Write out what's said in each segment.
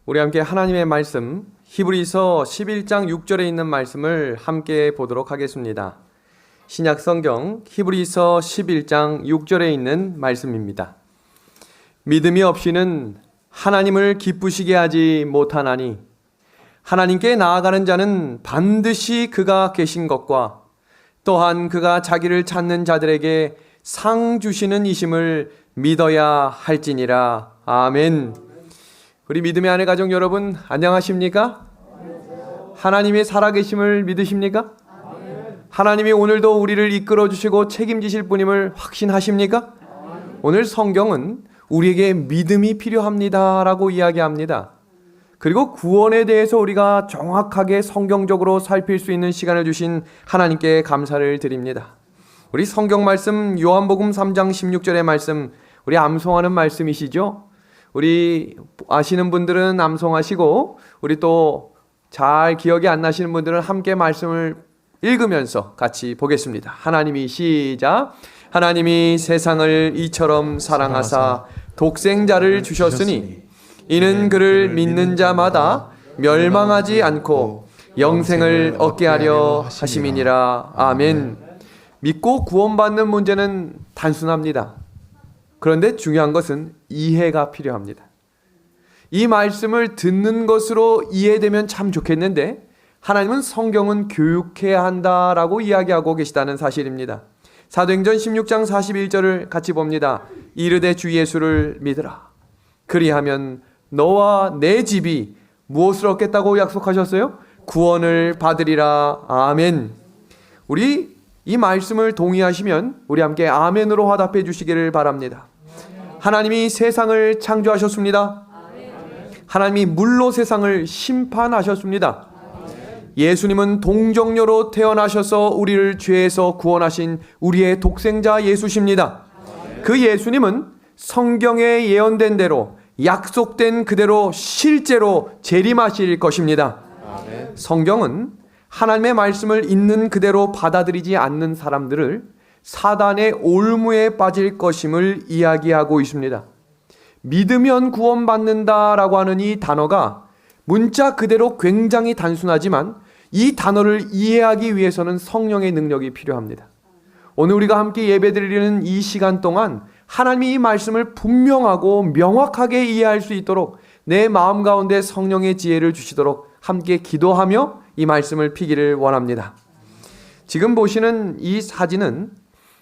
우리 함께 하나님의 말씀 히브리서 11장 6절에 있는 말씀을 함께 보도록 하겠습니다. 신약 성경 히브리서 11장 6절에 있는 말씀입니다. 믿음이 없이는 하나님을 기쁘시게 하지 못하나니 하나님께 나아가는 자는 반드시 그가 계신 것과 또한 그가 자기를 찾는 자들에게 상 주시는 이심을 믿어야 할지니라. 아멘. 우리 믿음의 아내 가족 여러분 안녕하십니까? 하나님의 살아계심을 믿으십니까? 하나님이 오늘도 우리를 이끌어 주시고 책임지실 분임을 확신하십니까? 오늘 성경은 우리에게 믿음이 필요합니다 라고 이야기합니다. 그리고 구원에 대해서 우리가 정확하게 성경적으로 살필 수 있는 시간을 주신 하나님께 감사를 드립니다. 우리 성경 말씀 요한복음 3장 16절의 말씀, 우리 암송하는 말씀이시죠? 우리 아시는 분들은 암송하시고 우리 또 잘 기억이 안 나시는 분들은 함께 말씀을 읽으면서 같이 보겠습니다. 하나님이 시작. 하나님이 세상을 이처럼 사랑하사 독생자를 주셨으니 이는 그를 믿는 자마다 멸망하지 않고 영생을 얻게 하려 하심이니라. 아멘. 믿고 구원받는 문제는 단순합니다. 그런데 중요한 것은 이해가 필요합니다. 이 말씀을 듣는 것으로 이해되면 참 좋겠는데 하나님은 성경은 교육해야 한다라고 이야기하고 계시다는 사실입니다. 사도행전 16장 41절을 같이 봅니다. 이르되 주 예수를 믿으라. 그리하면 너와 내 집이 무엇을 얻겠다고 약속하셨어요? 구원을 받으리라. 아멘. 우리 이 말씀을 동의하시면 우리 함께 아멘으로 화답해 주시기를 바랍니다. 하나님이 세상을 창조하셨습니다. 하나님이 물로 세상을 심판하셨습니다. 예수님은 동정녀로 태어나셔서 우리를 죄에서 구원하신 우리의 독생자 예수십니다. 그 예수님은 성경에 예언된 대로 약속된 그대로 실제로 재림하실 것입니다. 성경은 하나님의 말씀을 있는 그대로 받아들이지 않는 사람들을 사단의 올무에 빠질 것임을 이야기하고 있습니다. 믿으면 구원받는다라고 하는 이 단어가 문자 그대로 굉장히 단순하지만 이 단어를 이해하기 위해서는 성령의 능력이 필요합니다. 오늘 우리가 함께 예배드리는 이 시간 동안 하나님이 이 말씀을 분명하고 명확하게 이해할 수 있도록 내 마음 가운데 성령의 지혜를 주시도록 함께 기도하며 이 말씀을 피기를 원합니다. 지금 보시는 이 사진은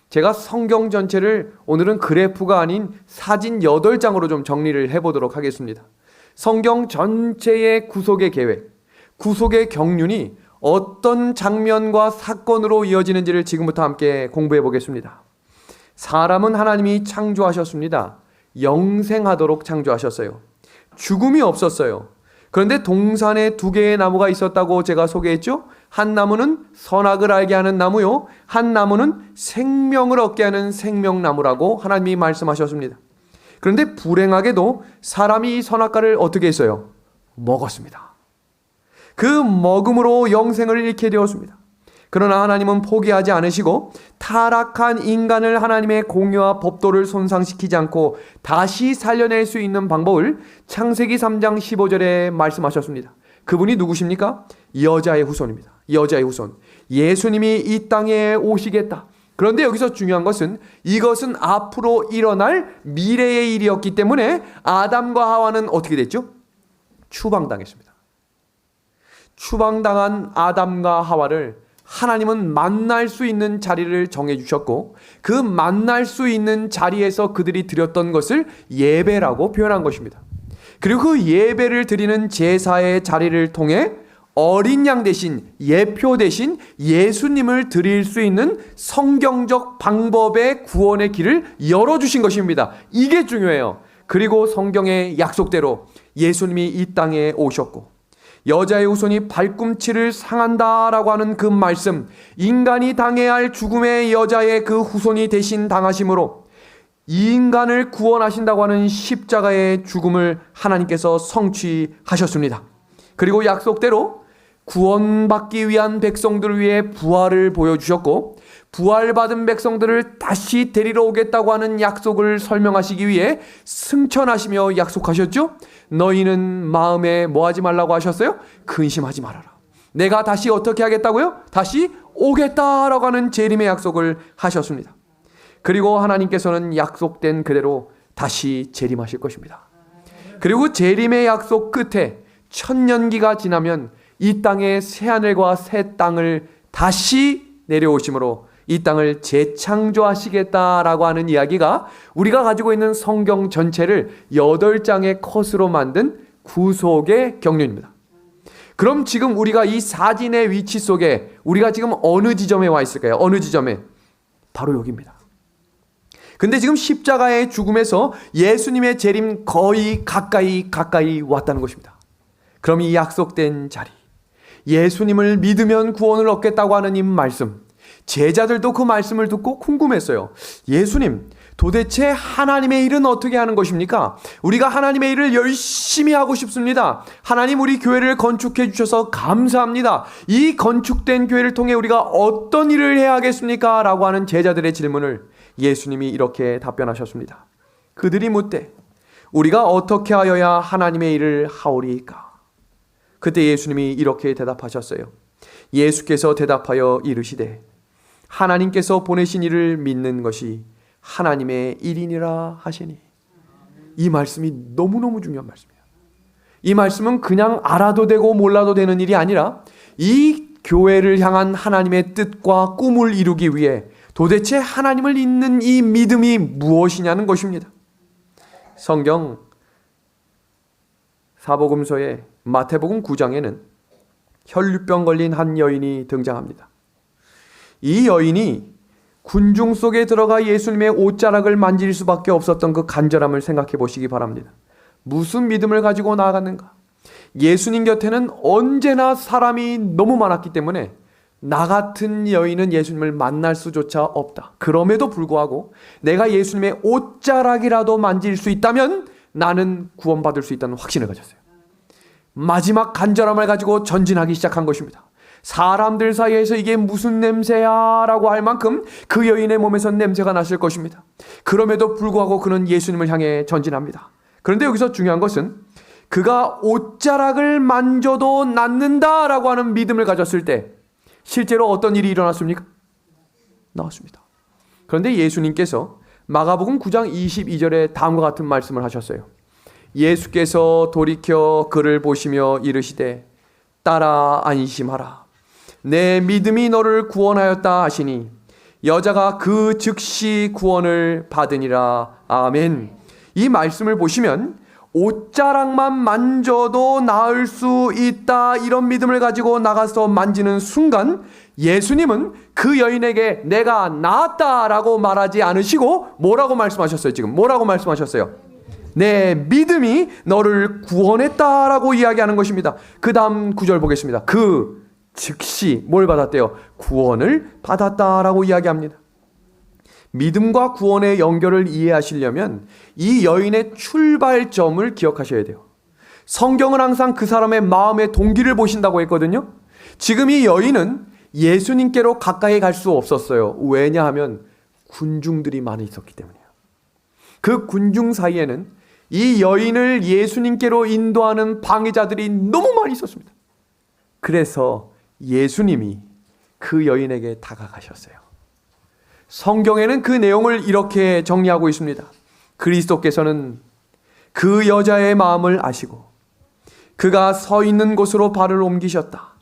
제가 성경 전체를 오늘은 그래프가 아닌 사진 8장으로 좀 정리를 해보도록 하겠습니다. 성경 전체의 구속의 계획, 구속의 경륜이 어떤 장면과 사건으로 이어지는지를 지금부터 함께 공부해 보겠습니다. 사람은 하나님이 창조하셨습니다. 영생하도록 창조하셨어요. 죽음이 없었어요. 그런데 동산에 2개의 나무가 있었다고 제가 소개했죠? 한 나무는 선악을 알게 하는 나무요, 한 나무는 생명을 얻게 하는 생명나무라고 하나님이 말씀하셨습니다. 그런데 불행하게도 사람이 이 선악과를 어떻게 했어요? 먹었습니다. 그 먹음으로 영생을 잃게 되었습니다. 그러나 하나님은 포기하지 않으시고 타락한 인간을 하나님의 공의와 법도를 손상시키지 않고 다시 살려낼 수 있는 방법을 창세기 3장 15절에 말씀하셨습니다. 그분이 누구십니까? 여자의 후손입니다. 여자의 후손. 예수님이 이 땅에 오시겠다. 그런데 여기서 중요한 것은 이것은 앞으로 일어날 미래의 일이었기 때문에 아담과 하와는 어떻게 됐죠? 추방당했습니다. 추방당한 아담과 하와를 하나님은 만날 수 있는 자리를 정해주셨고 그 만날 수 있는 자리에서 그들이 드렸던 것을 예배라고 표현한 것입니다. 그리고 그 예배를 드리는 제사의 자리를 통해 어린 양 대신 예표 대신 예수님을 드릴 수 있는 성경적 방법의 구원의 길을 열어주신 것입니다. 이게 중요해요. 그리고 성경의 약속대로 예수님이 이 땅에 오셨고 여자의 후손이 발꿈치를 상한다라고 하는 그 말씀, 인간이 당해야 할 죽음의 여자의 그 후손이 대신 당하심으로 이 인간을 구원하신다고 하는 십자가의 죽음을 하나님께서 성취하셨습니다. 그리고 약속대로 구원받기 위한 백성들을 위해 부활을 보여주셨고, 부활받은 백성들을 다시 데리러 오겠다고 하는 약속을 설명하시기 위해 승천하시며 약속하셨죠. 너희는 마음에 뭐 하지 말라고 하셨어요? 근심하지 말아라. 내가 다시 어떻게 하겠다고요? 다시 오겠다라고 하는 재림의 약속을 하셨습니다. 그리고 하나님께서는 약속된 그대로 다시 재림하실 것입니다. 그리고 재림의 약속 끝에 천년기가 지나면 이 땅의 새하늘과 새 땅을 다시 내려오심으로 이 땅을 재창조하시겠다라고 하는 이야기가 우리가 가지고 있는 성경 전체를 8장의 컷으로 만든 구속의 경륜입니다. 그럼 지금 우리가 이 사진의 위치 속에 우리가 지금 어느 지점에 와 있을까요? 어느 지점에? 바로 여기입니다. 근데 지금 십자가의 죽음에서 예수님의 재림 거의 가까이 왔다는 것입니다. 그럼 이 약속된 자리, 예수님을 믿으면 구원을 얻겠다고 하는 이 말씀, 제자들도 그 말씀을 듣고 궁금했어요. 예수님, 도대체 하나님의 일은 어떻게 하는 것입니까? 우리가 하나님의 일을 열심히 하고 싶습니다. 하나님, 우리 교회를 건축해 주셔서 감사합니다. 이 건축된 교회를 통해 우리가 어떤 일을 해야 하겠습니까? 라고 하는 제자들의 질문을 예수님이 이렇게 답변하셨습니다. 그들이 묻되 우리가 어떻게 하여야 하나님의 일을 하오리까? 그때 예수님이 이렇게 대답하셨어요. 예수께서 대답하여 이르시되 하나님께서 보내신 이를 믿는 것이 하나님의 일이니라 하시니. 이 말씀이 너무너무 중요한 말씀이에요. 이 말씀은 그냥 알아도 되고 몰라도 되는 일이 아니라 이 교회를 향한 하나님의 뜻과 꿈을 이루기 위해 도대체 하나님을 믿는 이 믿음이 무엇이냐는 것입니다. 성경 사복음서의 마태복음 9장에는 혈류병 걸린 한 여인이 등장합니다. 이 여인이 군중 속에 들어가 예수님의 옷자락을 만질 수밖에 없었던 그 간절함을 생각해 보시기 바랍니다. 무슨 믿음을 가지고 나아갔는가? 예수님 곁에는 언제나 사람이 너무 많았기 때문에 나 같은 여인은 예수님을 만날 수조차 없다. 그럼에도 불구하고 내가 예수님의 옷자락이라도 만질 수 있다면 나는 구원받을 수 있다는 확신을 가졌어요. 마지막 간절함을 가지고 전진하기 시작한 것입니다. 사람들 사이에서 이게 무슨 냄새야 라고 할 만큼 그 여인의 몸에서 냄새가 났을 것입니다. 그럼에도 불구하고 그는 예수님을 향해 전진합니다. 그런데 여기서 중요한 것은 그가 옷자락을 만져도 낫는다 라고 하는 믿음을 가졌을 때 실제로 어떤 일이 일어났습니까? 나왔습니다. 그런데 예수님께서 마가복음 9장 22절에 다음과 같은 말씀을 하셨어요. 예수께서 돌이켜 그를 보시며 이르시되 따라 안심하라. 내 믿음이 너를 구원하였다 하시니 여자가 그 즉시 구원을 받으니라. 아멘. 이 말씀을 보시면 옷자락만 만져도 나을 수 있다, 이런 믿음을 가지고 나가서 만지는 순간 예수님은 그 여인에게 내가 나았다라고 말하지 않으시고 뭐라고 말씀하셨어요? 지금 뭐라고 말씀하셨어요? 내 믿음이 너를 구원했다라고 이야기하는 것입니다. 그 다음 구절 보겠습니다. 그 즉시 뭘 받았대요? 구원을 받았다라고 이야기합니다. 믿음과 구원의 연결을 이해하시려면 이 여인의 출발점을 기억하셔야 돼요. 성경은 항상 그 사람의 마음의 동기를 보신다고 했거든요. 지금 이 여인은 예수님께로 가까이 갈 수 없었어요. 왜냐하면 군중들이 많이 있었기 때문이에요. 그 군중 사이에는 이 여인을 예수님께로 인도하는 방해자들이 너무 많이 있었습니다. 그래서 예수님이 그 여인에게 다가가셨어요. 성경에는 그 내용을 이렇게 정리하고 있습니다. 그리스도께서는 그 여자의 마음을 아시고 그가 서 있는 곳으로 발을 옮기셨다.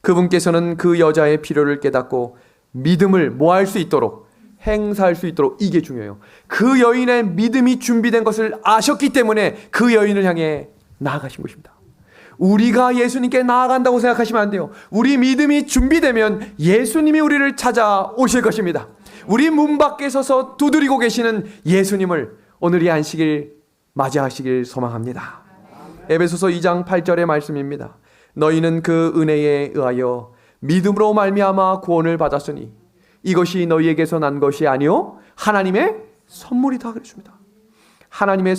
그분께서는 그 여자의 필요를 깨닫고 믿음을 뭐 할 수 있도록, 행사할 수 있도록, 이게 중요해요. 그 여인의 믿음이 준비된 것을 아셨기 때문에 그 여인을 향해 나아가신 것입니다. 우리가 예수님께 나아간다고 생각하시면 안 돼요. 우리 믿음이 준비되면 예수님이 우리를 찾아오실 것입니다. 우리 문 밖에 서서 두드리고 계시는 예수님을 오늘 이 안식일 맞이하시길 소망합니다. 에베소서 2장 8절의 말씀입니다. 너희는 그 은혜에 의하여 믿음으로 말미암아 구원을 받았으니 이것이 너희에게서 난 것이 아니요 하나님의 선물이다 그랬습니다. 하나님의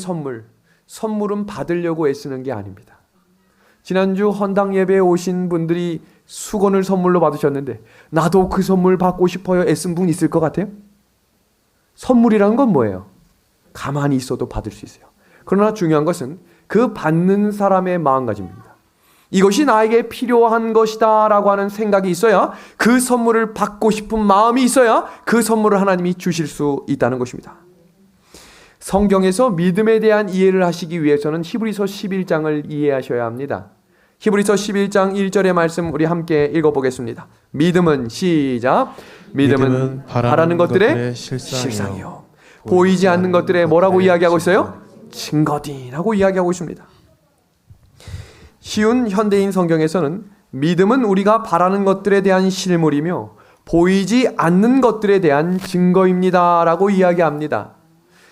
선물은 받으려고 애쓰는 게 아닙니다. 지난주 헌당 예배에 오신 분들이 수건을 선물로 받으셨는데 나도 그 선물 받고 싶어요 애쓴 분 있을 것 같아요? 선물이라는 건 뭐예요? 가만히 있어도 받을 수 있어요. 그러나 중요한 것은 그 받는 사람의 마음가짐입니다. 이것이 나에게 필요한 것이다 라고 하는 생각이 있어야, 그 선물을 받고 싶은 마음이 있어야 그 선물을 하나님이 주실 수 있다는 것입니다. 성경에서 믿음에 대한 이해를 하시기 위해서는 히브리서 11장을 이해하셔야 합니다. 히브리서 11장 1절의 말씀 우리 함께 읽어보겠습니다. 믿음은 시작. 믿음은 바라는 것들의 실상이요 보이지 않는 것들의 뭐라고 이야기하고 있어요? 증거디라고 이야기하고 있습니다. 쉬운 현대인 성경에서는 믿음은 우리가 바라는 것들에 대한 실물이며 보이지 않는 것들에 대한 증거입니다 라고 이야기합니다.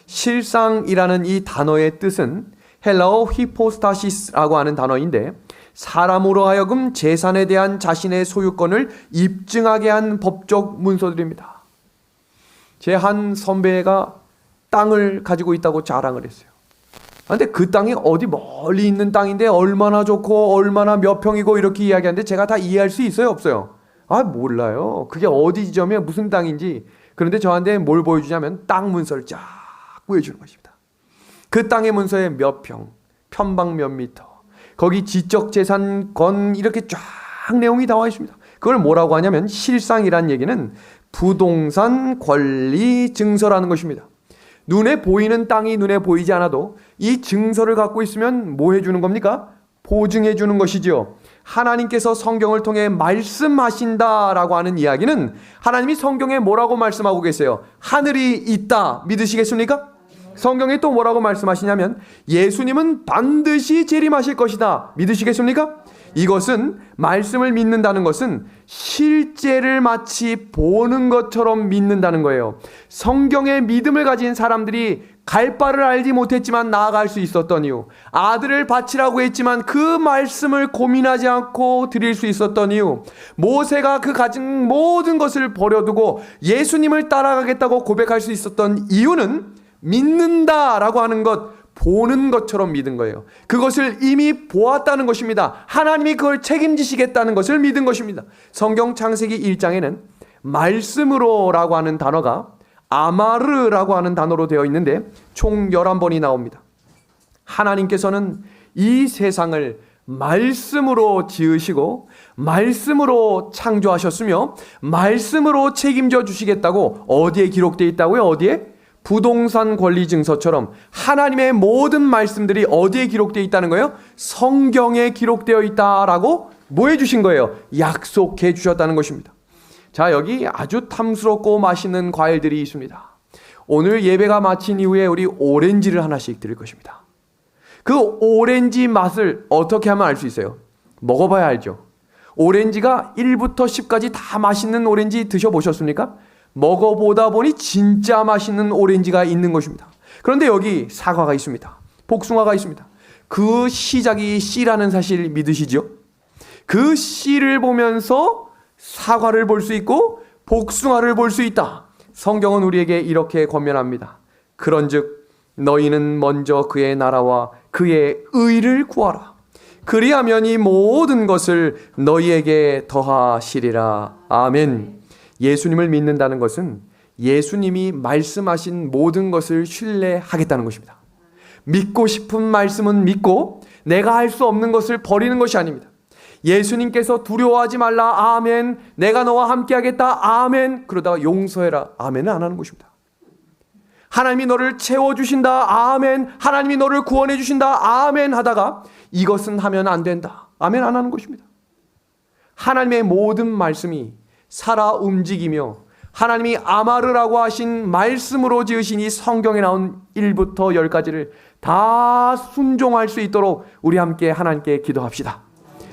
실상이라는 이 단어의 뜻은 헬라어 히포스타시스라고 하는 단어인데, 사람으로 하여금 재산에 대한 자신의 소유권을 입증하게 한 법적 문서들입니다. 제 한 선배가 땅을 가지고 있다고 자랑을 했어요. 그런데 그 땅이 어디 멀리 있는 땅인데 얼마나 좋고 얼마나 몇 평이고 이렇게 이야기하는데 제가 다 이해할 수 있어요, 없어요? 몰라요. 그게 어디 지점에 무슨 땅인지. 그런데 저한테 뭘 보여주냐면 땅 문서를 쫙 보여주는 것입니다. 그 땅의 문서에 몇 평, 편방 몇 미터, 거기 지적재산권 이렇게 쫙 내용이 나와 있습니다. 그걸 뭐라고 하냐면 실상이란 얘기는 부동산 권리 증서라는 것입니다. 눈에 보이는 땅이 눈에 보이지 않아도 이 증서를 갖고 있으면 뭐 해주는 겁니까? 보증해 주는 것이지요. 하나님께서 성경을 통해 말씀하신다라고 하는 이야기는 하나님이 성경에 뭐라고 말씀하고 계세요? 하늘이 있다 믿으시겠습니까? 성경에 또 뭐라고 말씀하시냐면 예수님은 반드시 재림하실 것이다 믿으시겠습니까? 이것은, 말씀을 믿는다는 것은 실제를 마치 보는 것처럼 믿는다는 거예요. 성경에 믿음을 가진 사람들이 갈 바를 알지 못했지만 나아갈 수 있었던 이유, 아들을 바치라고 했지만 그 말씀을 고민하지 않고 드릴 수 있었던 이유, 모세가 그 가진 모든 것을 버려두고 예수님을 따라가겠다고 고백할 수 있었던 이유는 믿는다라고 하는 것, 보는 것처럼 믿은 거예요. 그것을 이미 보았다는 것입니다. 하나님이 그걸 책임지시겠다는 것을 믿은 것입니다. 성경 창세기 1장에는 말씀으로라고 하는 단어가 아마르라고 하는 단어로 되어 있는데 총 11번이 나옵니다. 하나님께서는 이 세상을 말씀으로 지으시고 말씀으로 창조하셨으며 말씀으로 책임져 주시겠다고 어디에 기록되어 있다고요? 어디에? 부동산 권리 증서처럼 하나님의 모든 말씀들이 어디에 기록되어 있다는 거예요? 성경에 기록되어 있다라고 뭐 해주신 거예요? 약속해 주셨다는 것입니다. 자, 여기 아주 탐스럽고 맛있는 과일들이 있습니다. 오늘 예배가 마친 이후에 우리 오렌지를 하나씩 드릴 것입니다. 그 오렌지 맛을 어떻게 하면 알 수 있어요? 먹어봐야 알죠. 오렌지가 1부터 10까지 다 맛있는 오렌지 드셔보셨습니까? 먹어보다 보니 진짜 맛있는 오렌지가 있는 것입니다. 그런데 여기 사과가 있습니다. 복숭아가 있습니다. 그 시작이 C라는 사실 믿으시죠? 그 C를 보면서 사과를 볼 수 있고 복숭아를 볼 수 있다. 성경은 우리에게 이렇게 권면합니다. 그런즉 너희는 먼저 그의 나라와 그의 의를 구하라. 그리하면 이 모든 것을 너희에게 더하시리라. 아멘. 예수님을 믿는다는 것은 예수님이 말씀하신 모든 것을 신뢰하겠다는 것입니다. 믿고 싶은 말씀은 믿고 내가 할 수 없는 것을 버리는 것이 아닙니다. 예수님께서 두려워하지 말라. 아멘. 내가 너와 함께 하겠다. 아멘. 그러다가 용서해라. 아멘은 안 하는 것입니다. 하나님이 너를 채워주신다. 아멘. 하나님이 너를 구원해 주신다. 아멘 하다가 이것은 하면 안 된다. 아멘 안 하는 것입니다. 하나님의 모든 말씀이 살아 움직이며 하나님이 아마르라고 하신 말씀으로 지으신 이 성경에 나온 1부터 10까지를 다 순종할 수 있도록 우리 함께 하나님께 기도합시다.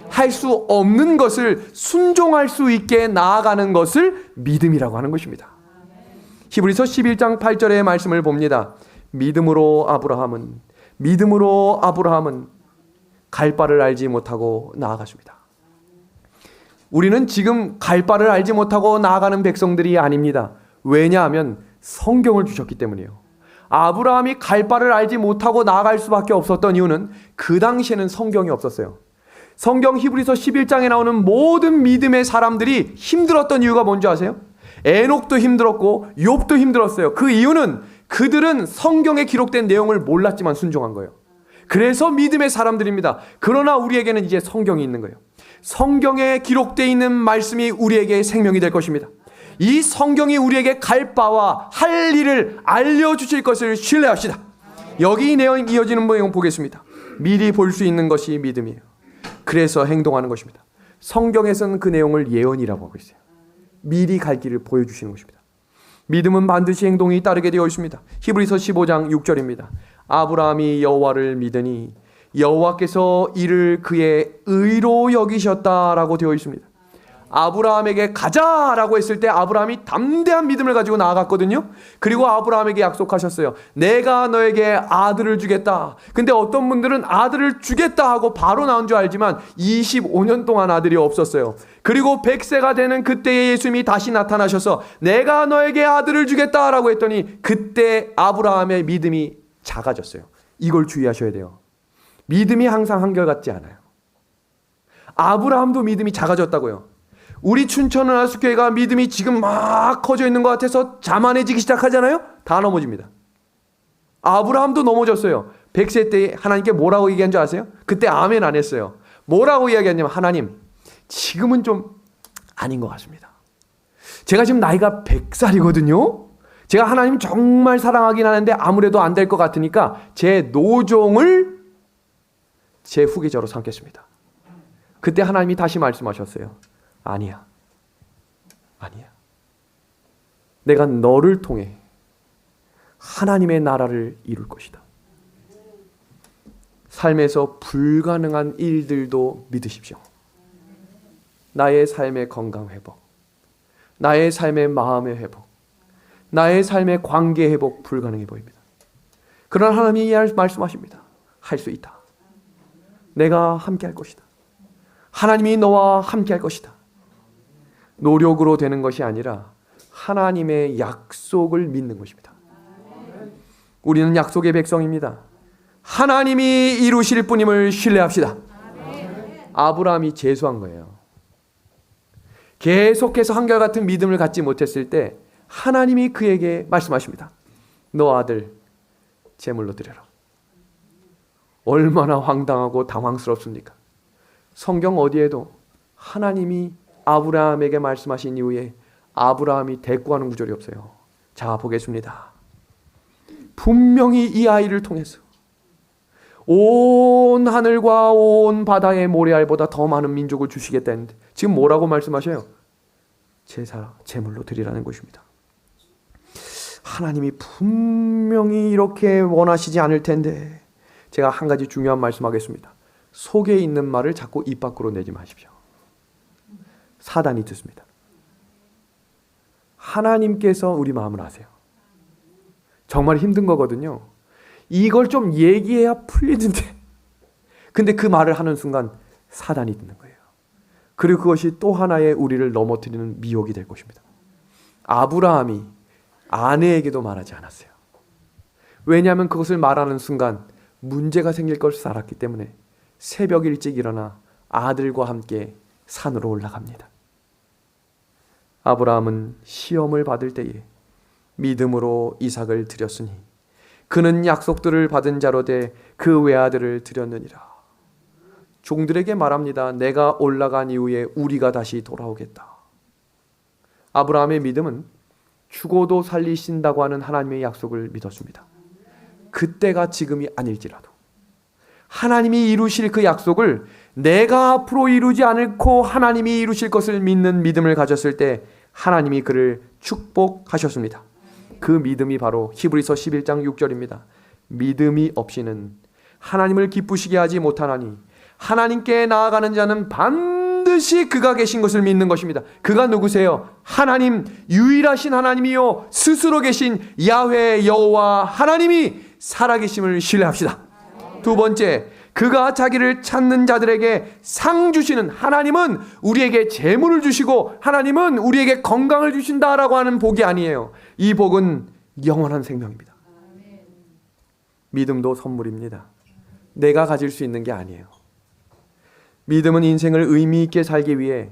할 수 없는 것을 순종할 수 있게 나아가는 것을 믿음이라고 하는 것입니다. 히브리서 11장 8절의 말씀을 봅니다. 믿음으로 아브라함은 갈 바를 알지 못하고 나아갔습니다. 우리는 지금 갈 바를 알지 못하고 나아가는 백성들이 아닙니다. 왜냐하면 성경을 주셨기 때문이에요. 아브라함이 갈 바를 알지 못하고 나아갈 수밖에 없었던 이유는 그 당시에는 성경이 없었어요. 성경 히브리서 11장에 나오는 모든 믿음의 사람들이 힘들었던 이유가 뭔지 아세요? 에녹도 힘들었고 욥도 힘들었어요. 그 이유는 그들은 성경에 기록된 내용을 몰랐지만 순종한 거예요. 그래서 믿음의 사람들입니다. 그러나 우리에게는 이제 성경이 있는 거예요. 성경에 기록되어 있는 말씀이 우리에게 생명이 될 것입니다. 이 성경이 우리에게 갈 바와 할 일을 알려주실 것을 신뢰합시다. 여기 내용 이어지는 내용 보겠습니다. 미리 볼 수 있는 것이 믿음이에요. 그래서 행동하는 것입니다. 성경에서는 그 내용을 예언이라고 하고 있어요. 미리 갈 길을 보여주시는 것입니다. 믿음은 반드시 행동이 따르게 되어 있습니다. 히브리서 15장 6절입니다. 아브라함이 여호와를 믿으니 여호와께서 이를 그의 의로 여기셨다라고 되어 있습니다. 아브라함에게 가자라고 했을 때 아브라함이 담대한 믿음을 가지고 나아갔거든요. 그리고 아브라함에게 약속하셨어요. 내가 너에게 아들을 주겠다. 근데 어떤 분들은 아들을 주겠다 하고 바로 나온 줄 알지만 25년 동안 아들이 없었어요. 그리고 100세가 되는 그때에 예수님이 다시 나타나셔서 내가 너에게 아들을 주겠다라고 했더니 그때 아브라함의 믿음이 작아졌어요. 이걸 주의하셔야 돼요. 믿음이 항상 한결같지 않아요. 아브라함도 믿음이 작아졌다고요. 우리 춘천은하수교회가 믿음이 지금 막 커져 있는 것 같아서 자만해지기 시작하잖아요. 다 넘어집니다. 아브라함도 넘어졌어요. 100세 때 하나님께 뭐라고 얘기한 줄 아세요? 그때 아멘 안 했어요. 뭐라고 이야기했냐면 하나님 지금은 좀 아닌 것 같습니다. 제가 지금 나이가 100살이거든요. 제가 하나님 정말 사랑하긴 하는데 아무래도 안 될 것 같으니까 제 노종을 제 후계자로 삼겠습니다. 그때 하나님이 다시 말씀하셨어요. 아니야. 내가 너를 통해 하나님의 나라를 이룰 것이다. 삶에서 불가능한 일들도 믿으십시오. 나의 삶의 건강 회복, 나의 삶의 마음의 회복, 나의 삶의 관계 회복 불가능해 보입니다. 그러나 하나님이 말씀하십니다. 할 수 있다. 내가 함께 할 것이다. 하나님이 너와 함께 할 것이다. 노력으로 되는 것이 아니라 하나님의 약속을 믿는 것입니다. 우리는 약속의 백성입니다. 하나님이 이루실 분임을 신뢰합시다. 아브라함이 재수한 거예요. 계속해서 한결같은 믿음을 갖지 못했을 때 하나님이 그에게 말씀하십니다. 너 아들 제물로 드려라. 얼마나 황당하고 당황스럽습니까? 성경 어디에도 하나님이 아브라함에게 말씀하신 이후에 아브라함이 대꾸하는 구절이 없어요. 자, 보겠습니다. 분명히 이 아이를 통해서 온 하늘과 온 바다의 모래알보다 더 많은 민족을 주시겠다 했는데 지금 뭐라고 말씀하셔요? 제사, 제물로 드리라는 것입니다. 하나님이 분명히 이렇게 원하시지 않을 텐데 제가 한 가지 중요한 말씀하겠습니다. 속에 있는 말을 자꾸 입 밖으로 내지 마십시오. 사단이 듣습니다. 하나님께서 우리 마음을 아세요. 정말 힘든 거거든요. 이걸 좀 얘기해야 풀리는데 근데 그 말을 하는 순간 사단이 듣는 거예요. 그리고 그것이 또 하나의 우리를 넘어뜨리는 미혹이 될 것입니다. 아브라함이 아내에게도 말하지 않았어요. 왜냐하면 그것을 말하는 순간 문제가 생길 것을 알았기 때문에 새벽 일찍 일어나 아들과 함께 산으로 올라갑니다. 아브라함은 시험을 받을 때에 믿음으로 이삭을 드렸으니 그는 약속들을 받은 자로 돼 그 외아들을 드렸느니라. 종들에게 말합니다. 내가 올라간 이후에 우리가 다시 돌아오겠다. 아브라함의 믿음은 죽어도 살리신다고 하는 하나님의 약속을 믿었습니다. 그때가 지금이 아닐지라도 하나님이 이루실 그 약속을 내가 앞으로 이루지 않고 하나님이 이루실 것을 믿는 믿음을 가졌을 때 하나님이 그를 축복하셨습니다. 그 믿음이 바로 히브리서 11장 6절입니다. 믿음이 없이는 하나님을 기쁘시게 하지 못하나니 하나님께 나아가는 자는 반드시 그가 계신 것을 믿는 것입니다. 그가 누구세요? 하나님, 유일하신 하나님이요 스스로 계신 야훼 여호와 하나님이 살아계심을 신뢰합시다. 두 번째, 그가 자기를 찾는 자들에게 상 주시는 하나님은 우리에게 재물을 주시고 하나님은 우리에게 건강을 주신다라고 하는 복이 아니에요. 이 복은 영원한 생명입니다. 믿음도 선물입니다. 내가 가질 수 있는 게 아니에요. 믿음은 인생을 의미 있게 살기 위해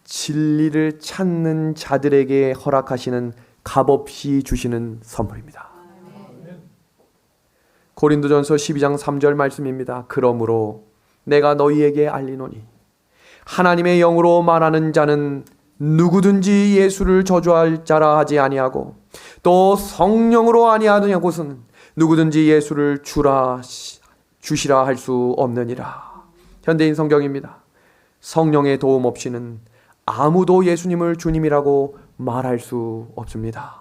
진리를 찾는 자들에게 허락하시는 값없이 주시는 선물입니다. 고린도전서 12장 3절 말씀입니다. 그러므로 내가 너희에게 알리노니 하나님의 영으로 말하는 자는 누구든지 예수를 저주할 자라 하지 아니하고 또 성령으로 아니하느냐 곳은 누구든지 예수를 주시라 할 수 없느니라. 현대인 성경입니다. 성령의 도움 없이는 아무도 예수님을 주님이라고 말할 수 없습니다.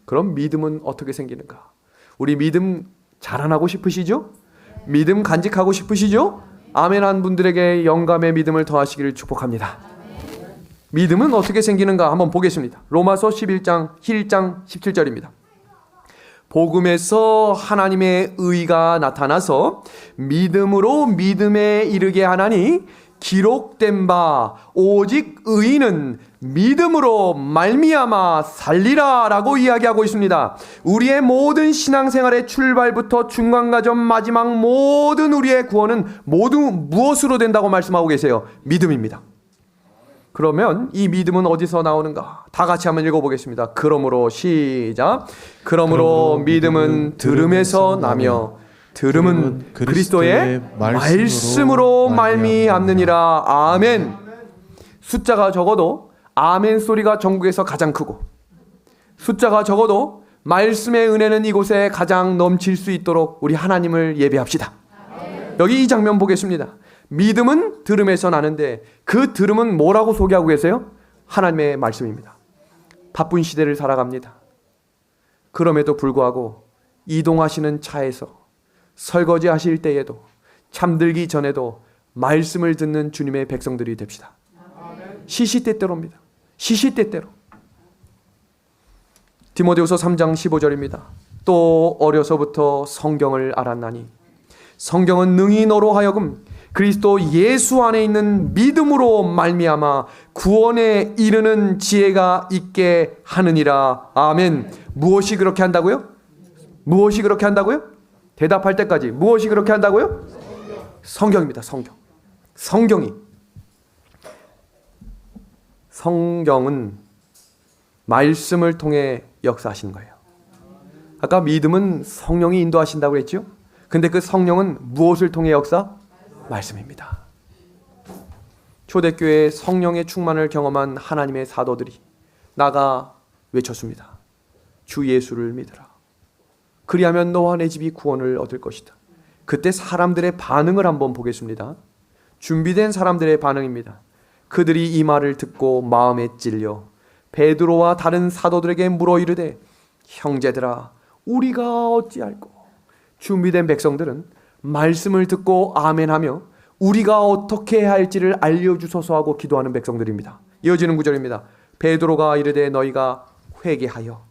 그럼 믿음은 어떻게 생기는가? 우리 믿음 자라나고 싶으시죠? 믿음 간직하고 싶으시죠? 아멘 한 분들에게 영감의 믿음을 더하시기를 축복합니다. 믿음은 어떻게 생기는가 한번 보겠습니다. 로마서 1장 17절입니다. 복음에서 하나님의 의가 나타나서 믿음으로 믿음에 이르게 하나니 기록된 바 오직 의인은 믿음으로 말미암아 살리라 라고 이야기하고 있습니다. 우리의 모든 신앙생활의 출발부터 중간과정 마지막 모든 우리의 구원은 모두 무엇으로 된다고 말씀하고 계세요? 믿음입니다. 그러면 이 믿음은 어디서 나오는가? 다 같이 한번 읽어보겠습니다. 그러므로 시작. 그러므로 믿음은 들음에서 나며 들음은 그리스도의 말씀으로 말미암느니라. 아멘. 숫자가 적어도 아멘 소리가 전국에서 가장 크고 숫자가 적어도 말씀의 은혜는 이곳에 가장 넘칠 수 있도록 우리 하나님을 예배합시다. 여기 이 장면 보겠습니다. 믿음은 들음에서 나는데 그 들음은 뭐라고 소개하고 계세요? 하나님의 말씀입니다. 바쁜 시대를 살아갑니다. 그럼에도 불구하고 이동하시는 차에서 설거지 하실 때에도 잠들기 전에도 말씀을 듣는 주님의 백성들이 됩시다. 시시때때로입니다. 시시때때로. 디모데후서 3장 15절입니다. 또 어려서부터 성경을 알았나니 성경은 능히 너로 하여금 그리스도 예수 안에 있는 믿음으로 말미암아 구원에 이르는 지혜가 있게 하느니라. 아멘. 무엇이 그렇게 한다고요? 무엇이 그렇게 한다고요? 대답할 때까지 무엇이 그렇게 한다고요? 성경입니다. 성경. 성경은 말씀을 통해 역사하시는 거예요. 아까 믿음은 성령이 인도하신다고 했죠? 근데 그 성령은 무엇을 통해 역사? 말씀입니다. 초대교회 성령의 충만을 경험한 하나님의 사도들이 나가 외쳤습니다. 주 예수를 믿으라. 그리하면 너와 내 집이 구원을 얻을 것이다. 그때 사람들의 반응을 한번 보겠습니다. 준비된 사람들의 반응입니다. 그들이 이 말을 듣고 마음에 찔려 베드로와 다른 사도들에게 물어 이르되 형제들아 우리가 어찌할꼬. 준비된 백성들은 말씀을 듣고 아멘하며 우리가 어떻게 해야 할지를 알려주소서 하고 기도하는 백성들입니다. 이어지는 구절입니다. 베드로가 이르되 너희가 회개하여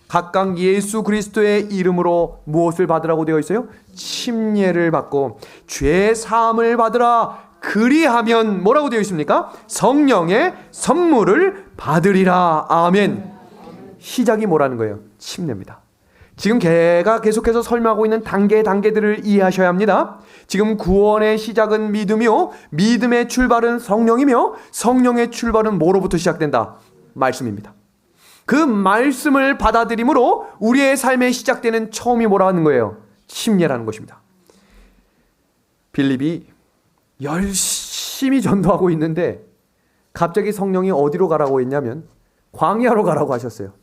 각각 예수 그리스도의 이름으로 무엇을 받으라고 되어 있어요? 침례를 받고 죄 사함을 받으라. 그리하면 뭐라고 되어 있습니까? 성령의 선물을 받으리라. 아멘. 시작이 뭐라는 거예요? 침례입니다. 지금 걔가 계속해서 설명하고 있는 단계들을 이해하셔야 합니다. 지금 구원의 시작은 믿음이요, 믿음의 출발은 성령이며 성령의 출발은 뭐로부터 시작된다? 말씀입니다. 그 말씀을 받아들임으로 우리의 삶에 시작되는 처음이 뭐라는 거예요? 침례라는 것입니다. 빌립이 열심히 전도하고 있는데 갑자기 성령이 어디로 가라고 했냐면 광야로 가라고 하셨어요.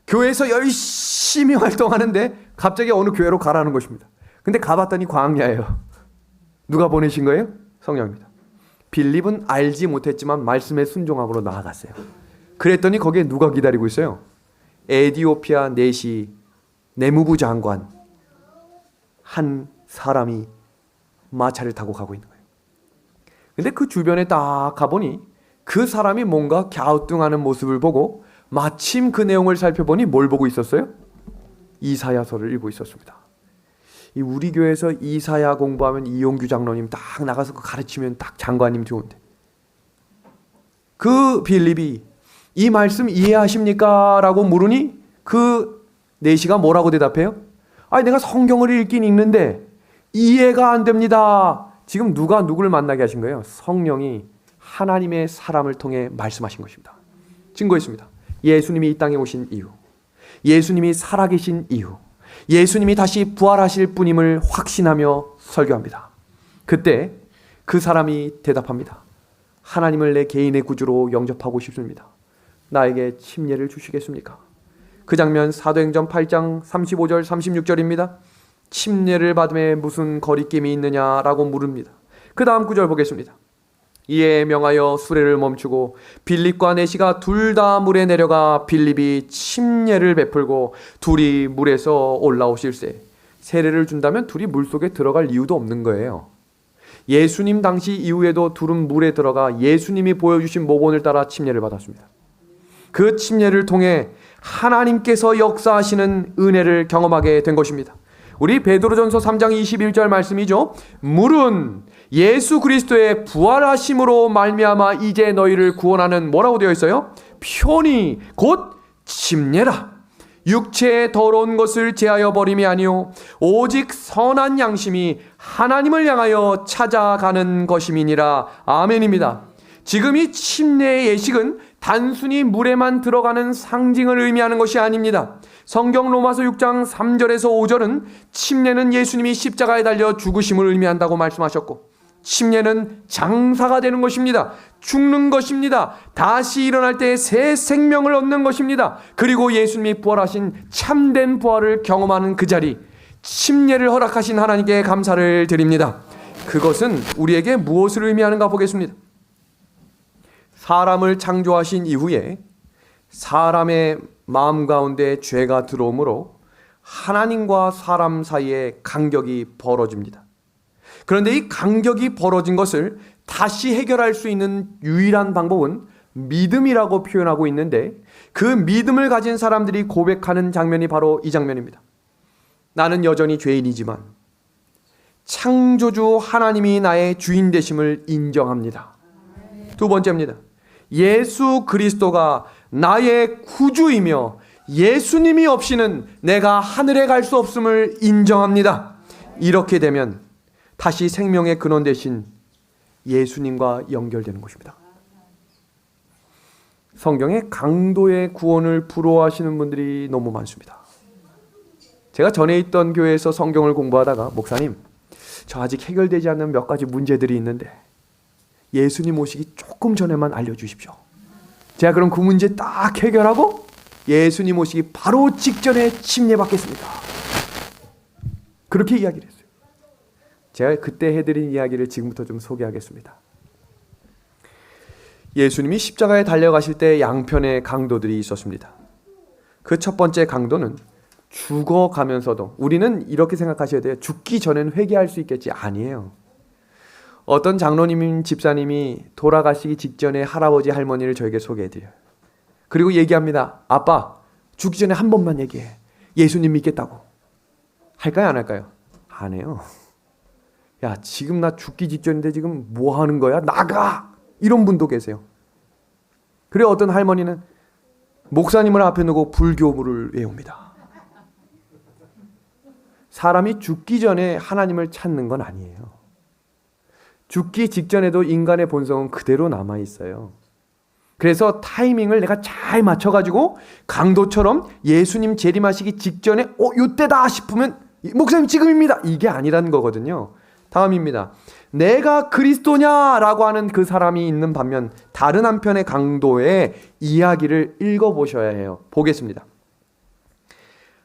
교회에서 열심히 활동하는데 갑자기 어느 교회로 가라는 것입니다. 근데 가봤더니 광야예요. 누가 보내신 거예요? 성령입니다. 빌립은 알지 못했지만 말씀의 순종함으로 나아갔어요. 그랬더니 거기에 누가 기다리고 있어요? 에디오피아 내시 내무부 장관 한 사람이 마차를 타고 가고 있는 거예요. 근데 그 주변에 딱 가보니 그 사람이 뭔가 갸우뚱하는 모습을 보고 마침 그 내용을 살펴보니 뭘 보고 있었어요? 이사야서를 읽고 있었습니다. 우리 교회에서 이사야 공부하면 이용규 장로님 딱 나가서 가르치면 딱 장관님 좋은데 그 빌립이 이 말씀 이해하십니까? 라고 물으니 그 내시가 뭐라고 대답해요? 아니 내가 성경을 읽긴 읽는데 이해가 안 됩니다. 지금 누가 누구를 만나게 하신 거예요? 성령이 하나님의 사람을 통해 말씀하신 것입니다. 증거했습니다. 예수님이 이 땅에 오신 이유, 예수님이 살아계신 이유, 예수님이 다시 부활하실 분임을 확신하며 설교합니다. 그때 그 사람이 대답합니다. 하나님을 내 개인의 구주로 영접하고 싶습니다. 나에게 침례를 주시겠습니까? 그 장면 사도행전 8장 35절 36절입니다. 침례를 받음에 무슨 거리낌이 있느냐라고 물습니다. 그 다음 구절 보겠습니다. 이에 명하여 수레를 멈추고 빌립과 내시가 둘 다 물에 내려가 빌립이 침례를 베풀고 둘이 물에서 올라오실세. 세례를 준다면 둘이 물속에 들어갈 이유도 없는 거예요. 예수님 당시 이후에도 둘은 물에 들어가 예수님이 보여주신 모본을 따라 침례를 받았습니다. 그 침례를 통해 하나님께서 역사하시는 은혜를 경험하게 된 것입니다. 우리 베드로전서 3장 21절 말씀이죠. 물은 예수 그리스도의 부활하심으로 말미암아 이제 너희를 구원하는 뭐라고 되어 있어요? 표니 곧 침례라. 육체의 더러운 것을 제하여 버림이 아니요 오직 선한 양심이 하나님을 향하여 찾아가는 것임이니라. 아멘입니다. 지금 이 침례의 예식은 단순히 물에만 들어가는 상징을 의미하는 것이 아닙니다. 성경 로마서 6장 3절에서 5절은 침례는 예수님이 십자가에 달려 죽으심을 의미한다고 말씀하셨고, 침례는 장사가 되는 것입니다. 죽는 것입니다. 다시 일어날 때 새 생명을 얻는 것입니다. 그리고 예수님이 부활하신 참된 부활을 경험하는 그 자리, 침례를 허락하신 하나님께 감사를 드립니다. 그것은 우리에게 무엇을 의미하는가 보겠습니다. 사람을 창조하신 이후에 사람의 마음 가운데 죄가 들어오므로 하나님과 사람 사이에 간격이 벌어집니다. 그런데 이 간격이 벌어진 것을 다시 해결할 수 있는 유일한 방법은 믿음이라고 표현하고 있는데, 그 믿음을 가진 사람들이 고백하는 장면이 바로 이 장면입니다. 나는 여전히 죄인이지만 창조주 하나님이 나의 주인 되심을 인정합니다. 두 번째입니다. 예수 그리스도가 나의 구주이며 예수님이 없이는 내가 하늘에 갈 수 없음을 인정합니다. 이렇게 되면 다시 생명의 근원 되신 예수님과 연결되는 것입니다. 성경에 강도의 구원을 부러워하시는 분들이 너무 많습니다. 제가 전에 있던 교회에서 성경을 공부하다가, 목사님, 저 아직 해결되지 않는 몇 가지 문제들이 있는데 예수님 오시기 조금 전에만 알려주십시오. 제가 그럼 그 문제 딱 해결하고 예수님 오시기 바로 직전에 침례받겠습니다. 그렇게 이야기를 했어요. 제가 그때 해드린 이야기를 지금부터 좀 소개하겠습니다. 예수님이 십자가에 달려가실 때 양편의 강도들이 있었습니다. 그 첫 번째 강도는 죽어가면서도, 우리는 이렇게 생각하셔야 돼요. 죽기 전엔 회개할 수 있겠지. 아니에요. 어떤 장로님, 집사님이 돌아가시기 직전에 할아버지, 할머니를 저에게 소개해드려요. 그리고 얘기합니다. 아빠, 죽기 전에 한 번만 얘기해. 예수님 믿겠다고. 할까요, 안 할까요? 안 해요. 야, 지금 나 죽기 직전인데 지금 뭐 하는 거야? 나가! 이런 분도 계세요. 그리고 어떤 할머니는 목사님을 앞에 놓고 불교물을 외웁니다. 사람이 죽기 전에 하나님을 찾는 건 아니에요. 죽기 직전에도 인간의 본성은 그대로 남아있어요. 그래서 타이밍을 내가 잘 맞춰가지고 강도처럼 예수님 재림하시기 직전에 이때다 싶으면 목사님 지금입니다. 이게 아니라는 거거든요. 다음입니다. 내가 그리스도냐라고 하는 그 사람이 있는 반면 다른 한편의 강도의 이야기를 읽어보셔야 해요. 보겠습니다.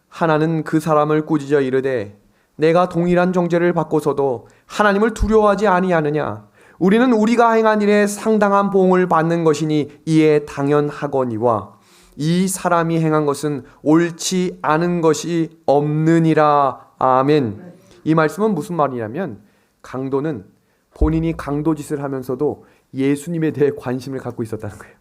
하나는 그 사람을 꾸짖어 이르되 내가 동일한 정죄를 받고서도 하나님을 두려워하지 아니하느냐. 우리는 우리가 행한 일에 상당한 보응을 받는 것이니 이에 당연하거니와 이 사람이 행한 것은 옳지 않은 것이 없느니라. 아멘. 이 말씀은 무슨 말이냐면, 강도는 본인이 강도 짓을 하면서도 예수님에 대해 관심을 갖고 있었다는 거예요.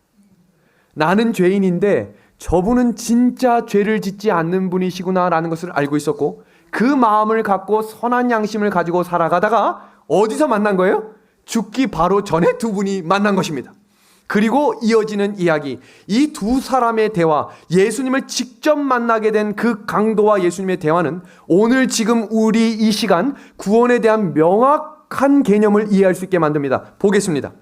나는 죄인인데 저분은 진짜 죄를 짓지 않는 분이시구나라는 것을 알고 있었고, 그 마음을 갖고 선한 양심을 가지고 살아가다가 어디서 만난 거예요? 죽기 바로 전에 두 분이 만난 것입니다. 그리고 이어지는 이야기, 이 두 사람의 대화, 예수님을 직접 만나게 된 그 강도와 예수님의 대화는 오늘 지금 우리 이 시간 구원에 대한 명확 정확한 개념을 이해할 수 있게 만듭니다. 보겠습니다.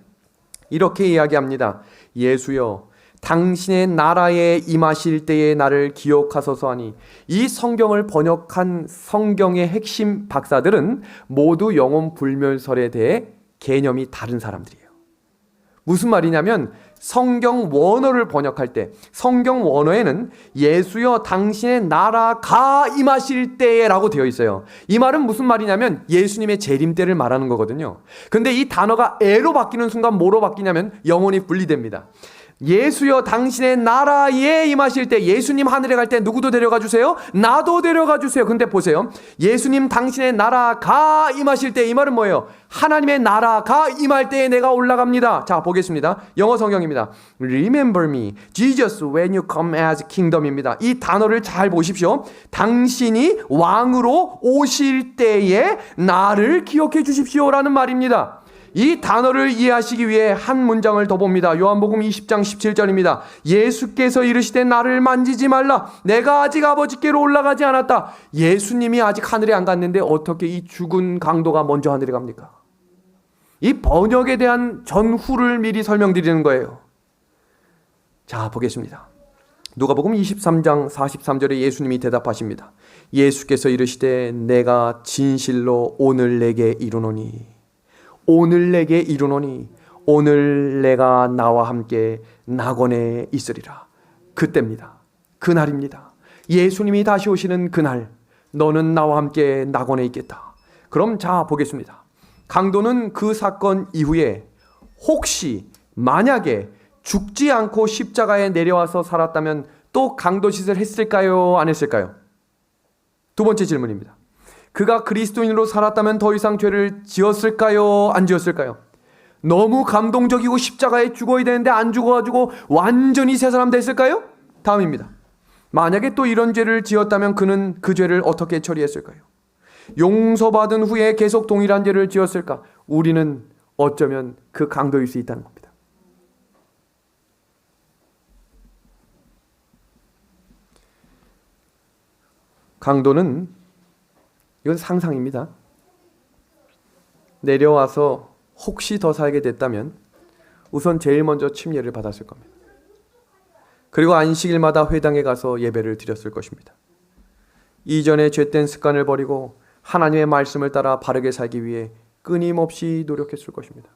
이렇게 이야기합니다. 예수여, 당신의 나라에 임하실 때에 나를 기억하소서 하니. 이 성경을 번역한 성경의 핵심 박사들은 모두 영혼 불멸설에 대해 개념이 다른 사람들이에요. 무슨 말이냐면 성경 원어를 번역할 때 성경 원어에는 예수여 당신의 나라가 임하실 때에 라고 되어 있어요. 이 말은 무슨 말이냐면 예수님의 재림 때를 말하는 거거든요. 근데 이 단어가 에로 바뀌는 순간 뭐로 바뀌냐면 영혼이 분리됩니다. 예수여 당신의 나라에 임하실 때, 예수님 하늘에 갈 때 누구도 데려가 주세요? 나도 데려가 주세요. 근데 보세요, 예수님 당신의 나라가 임하실 때, 이 말은 뭐예요? 하나님의 나라가 임할 때에 내가 올라갑니다. 자, 보겠습니다. 영어 성경입니다. Remember me, Jesus, when you come as kingdom입니다. 이 단어를 잘 보십시오. 당신이 왕으로 오실 때에 나를 기억해 주십시오라는 말입니다. 이 단어를 이해하시기 위해 한 문장을 더 봅니다. 요한복음 20장 17절입니다. 예수께서 이르시되 나를 만지지 말라. 내가 아직 아버지께로 올라가지 않았다. 예수님이 아직 하늘에 안 갔는데 어떻게 이 죽은 강도가 먼저 하늘에 갑니까? 이 번역에 대한 전후를 미리 설명드리는 거예요. 자, 보겠습니다. 누가복음 23장 43절에 예수님이 대답하십니다. 예수께서 이르시되 내가 진실로 오늘 내게 이르노니, 오늘 내게 이르노니, 오늘 내가 나와 함께 낙원에 있으리라. 그때입니다. 그날입니다. 예수님이 다시 오시는 그날, 너는 나와 함께 낙원에 있겠다. 그럼 자, 보겠습니다. 강도는 그 사건 이후에 혹시 만약에 죽지 않고 십자가에 내려와서 살았다면 또 강도짓을 했을까요? 안 했을까요? 두 번째 질문입니다. 그가 그리스도인으로 살았다면 더 이상 죄를 지었을까요? 안 지었을까요? 너무 감동적이고 십자가에 죽어야 되는데 안 죽어가지고 완전히 새 사람 됐을까요? 다음입니다. 만약에 또 이런 죄를 지었다면 그는 그 죄를 어떻게 처리했을까요? 용서받은 후에 계속 동일한 죄를 지었을까? 우리는 어쩌면 그 강도일 수 있다는 겁니다. 강도는, 이건 상상입니다. 내려와서 혹시 더 살게 됐다면 우선 제일 먼저 침례를 받았을 겁니다. 그리고 안식일마다 회당에 가서 예배를 드렸을 것입니다. 이전에 죄된 습관을 버리고 하나님의 말씀을 따라 바르게 살기 위해 끊임없이 노력했을 것입니다.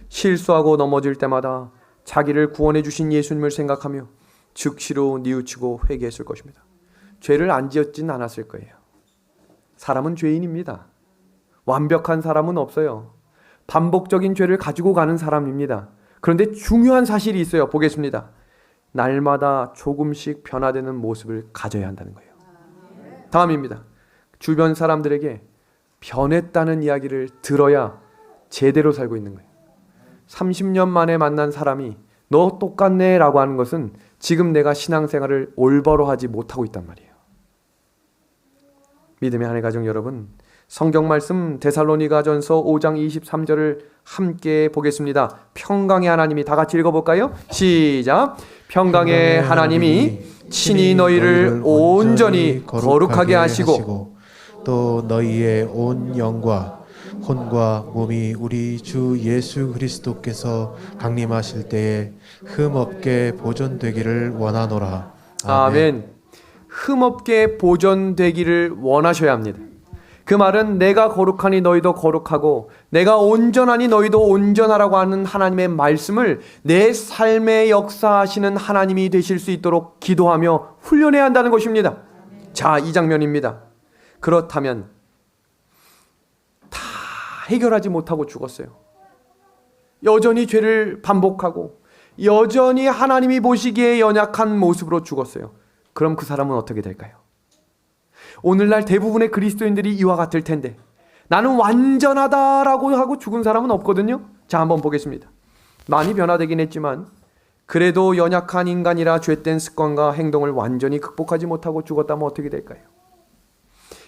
실수하고 넘어질 때마다 자기를 구원해 주신 예수님을 생각하며 즉시로 뉘우치고 회개했을 것입니다. 죄를 안 지었진 않았을 거예요. 사람은 죄인입니다. 완벽한 사람은 없어요. 반복적인 죄를 가지고 가는 사람입니다. 그런데 중요한 사실이 있어요. 보겠습니다. 날마다 조금씩 변화되는 모습을 가져야 한다는 거예요. 다음입니다. 주변 사람들에게 변했다는 이야기를 들어야 제대로 살고 있는 거예요. 30년 만에 만난 사람이 너 똑같네 라고 하는 것은 지금 내가 신앙생활을 올바로 하지 못하고 있단 말이에요. 믿음의 하늘 가족 여러분, 성경 말씀 데살로니가전서 5장 23절을 함께 보겠습니다. 평강의 하나님이, 다 같이 읽어볼까요? 시작. 평강의 하나님이 친히 너희를 온전히 거룩하게 하시고 또 너희의 온 영과 혼과 몸이 우리 주 예수 그리스도께서 강림하실 때에 흠없게 보존되기를 원하노라. 아멘. 흠없게 보존되기를 원하셔야 합니다. 그 말은 내가 거룩하니 너희도 거룩하고 내가 온전하니 너희도 온전하라고 하는 하나님의 말씀을 내 삶에 역사하시는 하나님이 되실 수 있도록 기도하며 훈련해야 한다는 것입니다. 자, 이 장면입니다. 그렇다면 다 해결하지 못하고 죽었어요. 여전히 죄를 반복하고 여전히 하나님이 보시기에 연약한 모습으로 죽었어요. 그럼 그 사람은 어떻게 될까요? 오늘날 대부분의 그리스도인들이 이와 같을 텐데 나는 완전하다라고 하고 죽은 사람은 없거든요. 자, 한번 보겠습니다. 많이 변화되긴 했지만 그래도 연약한 인간이라 죄된 습관과 행동을 완전히 극복하지 못하고 죽었다면 어떻게 될까요?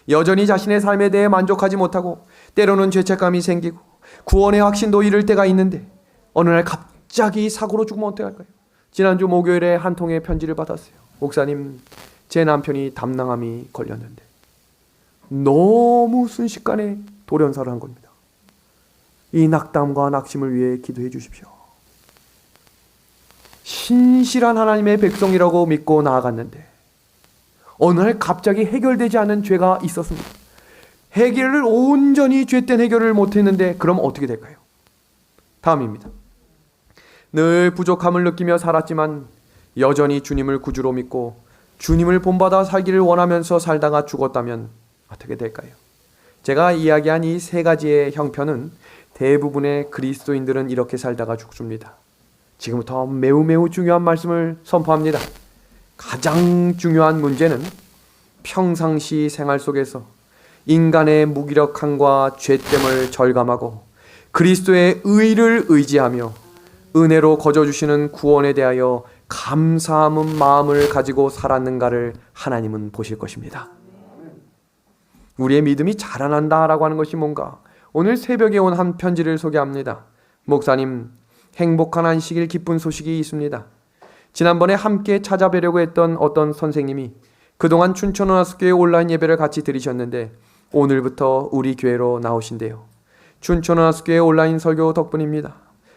여전히 자신의 삶에 대해 만족하지 못하고 때로는 죄책감이 생기고 구원의 확신도 잃을 때가 있는데 어느 날 갑자기 사고로 죽으면 어떡할까요? 지난주 목요일에 한 통의 편지를 받았어요. 목사님, 제 남편이 담낭암이 걸렸는데 너무 순식간에 돌연사를 한 겁니다. 이 낙담과 낙심을 위해 기도해 주십시오. 신실한 하나님의 백성이라고 믿고 나아갔는데 어느 날 갑자기 해결되지 않은 죄가 있었습니다. 해결을 온전히 죄된 해결을 못했는데 그럼 어떻게 될까요? 다음입니다. 늘 부족함을 느끼며 살았지만 여전히 주님을 구주로 믿고 주님을 본받아 살기를 원하면서 살다가 죽었다면 어떻게 될까요? 제가 이야기한 이 세 가지의 형편은 대부분의 그리스도인들은 이렇게 살다가 죽습니다. 지금부터 매우 중요한 말씀을 선포합니다. 가장 중요한 문제는 평상시 생활 속에서 인간의 무기력함과 죄됨을 절감하고 그리스도의 의를 의지하며 은혜로 거저주시는 구원에 대하여 감사함은 마음을 가지고 살았는가를 하나님은 보실 것입니다. 우리의 믿음이 자라난다라고 하는 것이 뭔가? 오늘 새벽에 온 한 편지를 소개합니다. 목사님, 행복한 안식일 기쁜 소식이 있습니다. 지난번에 함께 찾아뵈려고 했던 어떤 선생님이 그동안 춘천은하수교회 온라인 예배를 같이 드리셨는데 오늘부터 우리 교회로 나오신대요. 춘천은하수교회 온라인 설교 덕분입니다.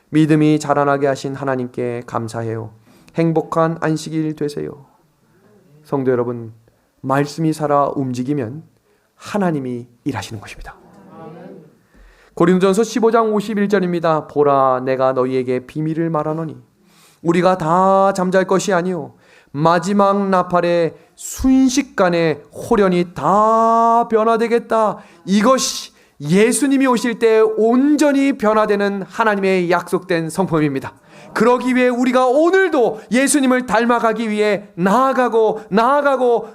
믿음이 자라나게 하신 하나님께 감사해요. 행복한 안식일 되세요. 성도 여러분, 말씀이 살아 움직이면 하나님이 일하시는 것입니다. 고린도전서 15장 51절입니다. 보라, 내가 너희에게 비밀을 말하노니 우리가 다 잠잘 것이 아니요 마지막 나팔에 순식간에 홀연히 다 변화되겠다. 이것이 예수님이 오실 때 온전히 변화되는 하나님의 약속된 성품입니다. 그러기 위해 우리가 오늘도 예수님을 닮아가기 위해 나아가고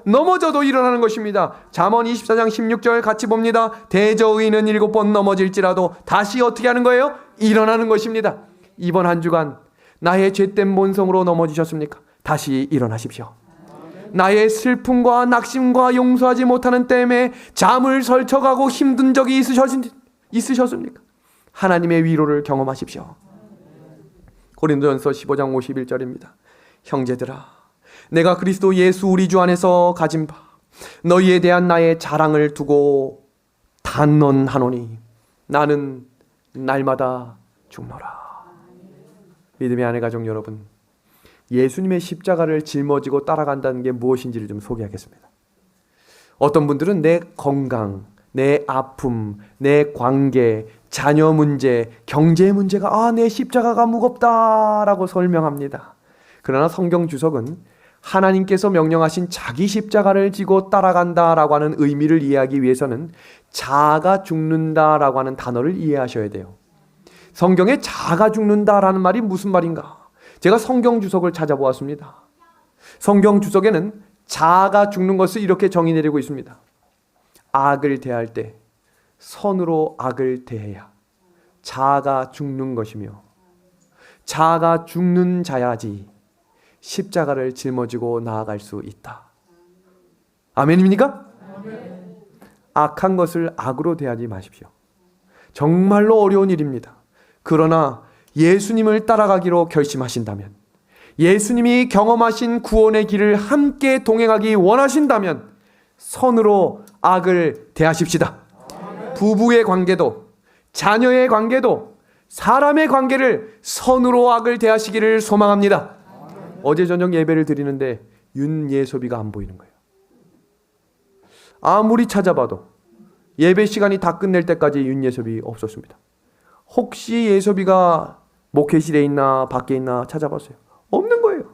넘어져도 일어나는 것입니다. 잠언 24장 16절 같이 봅니다. 대저의인은 7번 넘어질지라도 다시 어떻게 하는 거예요? 일어나는 것입니다. 이번 한 주간 나의 죄된 본성으로 넘어지셨습니까? 다시 일어나십시오. 나의 슬픔과 낙심과 용서하지 못하는 때문에 잠을 설쳐가고 힘든 적이 있으셨습니까? 하나님의 위로를 경험하십시오. 고린도전서 15장 51절입니다. 형제들아, 내가 그리스도 예수 우리 주 안에서 가진 바 너희에 대한 나의 자랑을 두고 단언하노니 나는 날마다 죽노라. 믿음의 아내 가족 여러분, 예수님의 십자가를 짊어지고 따라간다는 게 무엇인지를 좀 소개하겠습니다. 어떤 분들은 내 건강, 내 아픔, 내 관계, 자녀 문제, 경제 문제가 내 십자가가 무겁다라고 설명합니다. 그러나 성경 주석은 하나님께서 명령하신 자기 십자가를 지고 따라간다라고 하는 의미를 이해하기 위해서는 자아가 죽는다라고 하는 단어를 이해하셔야 돼요. 성경에 자아가 죽는다라는 말이 무슨 말인가? 제가 성경 주석을 찾아보았습니다. 성경 주석에는 자아가 죽는 것을 이렇게 정의 내리고 있습니다. 악을 대할 때 선으로 악을 대해야 자아가 죽는 것이며 자아가 죽는 자야지 십자가를 짊어지고 나아갈 수 있다. 아멘입니까? 아멘. 악한 것을 악으로 대하지 마십시오. 정말로 어려운 일입니다. 그러나 예수님을 따라가기로 결심하신다면, 예수님이 경험하신 구원의 길을 함께 동행하기 원하신다면 선으로 악을 대하십시다. 부부의 관계도, 자녀의 관계도, 사람의 관계를 선으로 악을 대하시기를 소망합니다. 어제 저녁 예배를 드리는데 윤예섭이가 안 보이는 거예요. 아무리 찾아봐도 예배 시간이 다 끝낼 때까지 윤예섭이 없었습니다. 혹시 예섭이가 목회실에 있나 밖에 있나 찾아봤어요. 없는 거예요.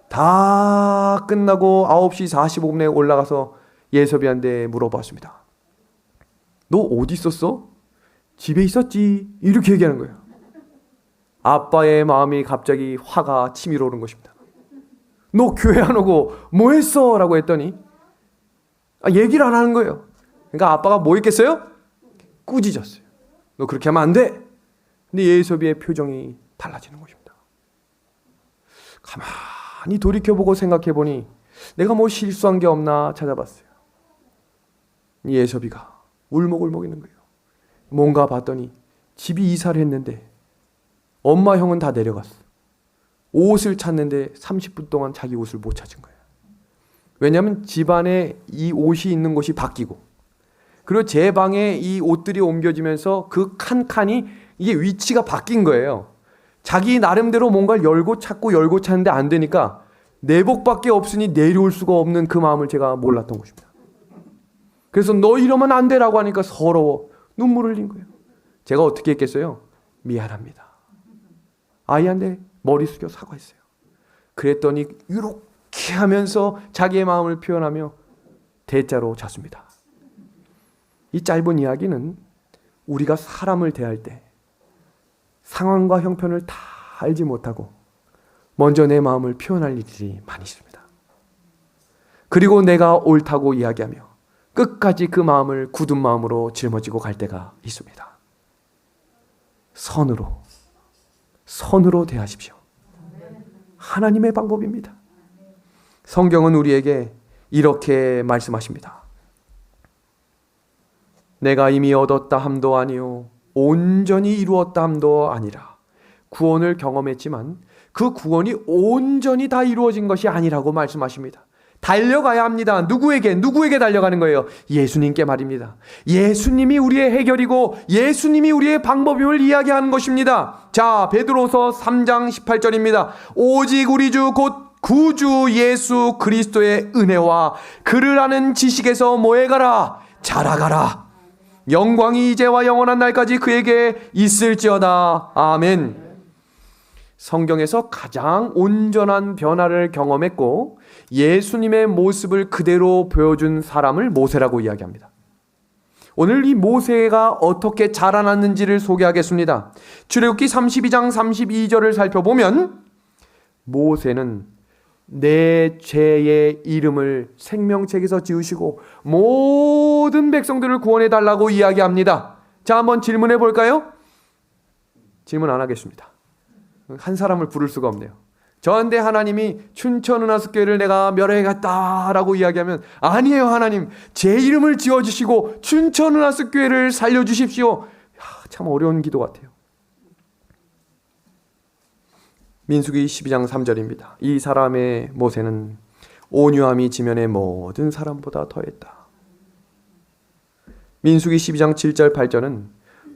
다 끝나고 9시 45분에 올라가서 예섭이한테 물어봤습니다. 너 어디 있었어? 집에 있었지. 이렇게 얘기하는 거예요. 아빠의 마음이 갑자기 화가 치밀어 오른 것입니다. 너 교회 안 오고 뭐 했어? 라고 했더니 얘기를 안 하는 거예요. 그러니까 아빠가 뭐 했겠어요? 꾸짖었어요. 너 그렇게 하면 안 돼. 근데 예섭이의 표정이 달라지는 것입니다. 가만히 돌이켜보고 생각해보니 내가 뭐 실수한 게 없나 찾아봤어요. 예섭이가 울먹울먹 있는 거예요. 뭔가 봤더니 집이 이사를 했는데 엄마 형은 다 내려갔어. 옷을 찾는데 30분 동안 자기 옷을 못 찾은 거예요. 왜냐하면 집안에 이 옷이 있는 곳이 바뀌고 그리고 제 방에 이 옷들이 옮겨지면서 그 칸칸이 이게 위치가 바뀐 거예요. 자기 나름대로 뭔가를 열고 찾고 열고 찾는데 안 되니까 내복밖에 없으니 내려올 수가 없는 그 마음을 제가 몰랐던 것입니다. 그래서 너 이러면 안 되라고 하니까 서러워 눈물을 흘린 거예요. 제가 어떻게 했겠어요? 미안합니다. 아이한테 머리 숙여 사과했어요. 그랬더니 이렇게 하면서 자기의 마음을 표현하며 대자로 잤습니다. 이 짧은 이야기는 우리가 사람을 대할 때 상황과 형편을 다 알지 못하고 먼저 내 마음을 표현할 일이 많이 있습니다. 그리고 내가 옳다고 이야기하며 끝까지 그 마음을 굳은 마음으로 짊어지고 갈 때가 있습니다. 선으로 대하십시오. 하나님의 방법입니다. 성경은 우리에게 이렇게 말씀하십니다. 내가 이미 얻었다 함도 아니요 온전히 이루었다 함도 아니라 구원을 경험했지만 그 구원이 온전히 다 이루어진 것이 아니라고 말씀하십니다. 달려가야 합니다. 누구에게 달려가는 거예요? 예수님께 말입니다. 예수님이 우리의 해결이고 예수님이 우리의 방법임을 이야기하는 것입니다. 자, 베드로서 3장 18절입니다. 오직 우리 주 곧 구주 예수 그리스도의 은혜와 그를 아는 지식에서 뭐해가라? 자라가라. 영광이 이제와 영원한 날까지 그에게 있을지어다. 아멘. 성경에서 가장 온전한 변화를 경험했고 예수님의 모습을 그대로 보여준 사람을 모세라고 이야기합니다. 오늘 이 모세가 어떻게 자라났는지를 소개하겠습니다. 출애굽기 32장 32절을 살펴보면 모세는 내 죄의 이름을 생명책에서 지우시고 모든 백성들을 구원해달라고 이야기합니다. 자, 한번 질문해 볼까요? 질문 안 하겠습니다. 한 사람을 부를 수가 없네요. 저한테 하나님이 춘천은하수교회를 내가 멸해갔다라고 이야기하면 아니에요. 하나님 제 이름을 지어주시고 춘천은하수교회를 살려주십시오. 참 어려운 기도 같아요. 민수기 12장 3절입니다. 이 사람의 모세는 온유함이 지면의 모든 사람보다 더했다. 민수기 12장 7절 8절은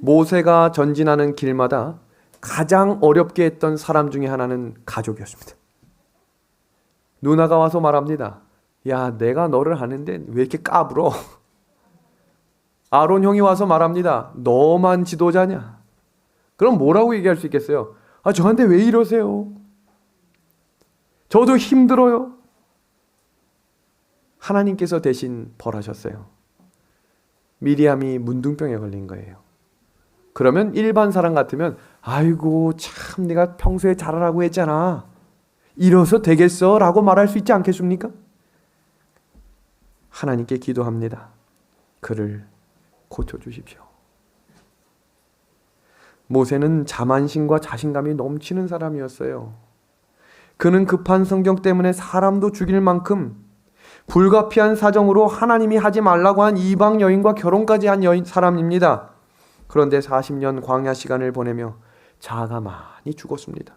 모세가 전진하는 길마다 가장 어렵게 했던 사람 중에 하나는 가족이었습니다. 누나가 와서 말합니다. 야, 내가 너를 하는데 왜 이렇게 까불어? 아론 형이 와서 말합니다. 너만 지도자냐? 그럼 뭐라고 얘기할 수 있겠어요? 저한테 왜 이러세요? 저도 힘들어요. 하나님께서 대신 벌하셨어요. 미리암이 문둥병에 걸린 거예요. 그러면 일반 사람 같으면 아이고 참 내가 평소에 잘하라고 했잖아. 이래서 되겠어? 라고 말할 수 있지 않겠습니까? 하나님께 기도합니다. 그를 고쳐주십시오. 모세는 자만심과 자신감이 넘치는 사람이었어요. 그는 급한 성경 때문에 사람도 죽일 만큼 불가피한 사정으로 하나님이 하지 말라고 한 이방 여인과 결혼까지 한 사람입니다. 그런데 40년 광야 시간을 보내며 자아가 많이 죽었습니다.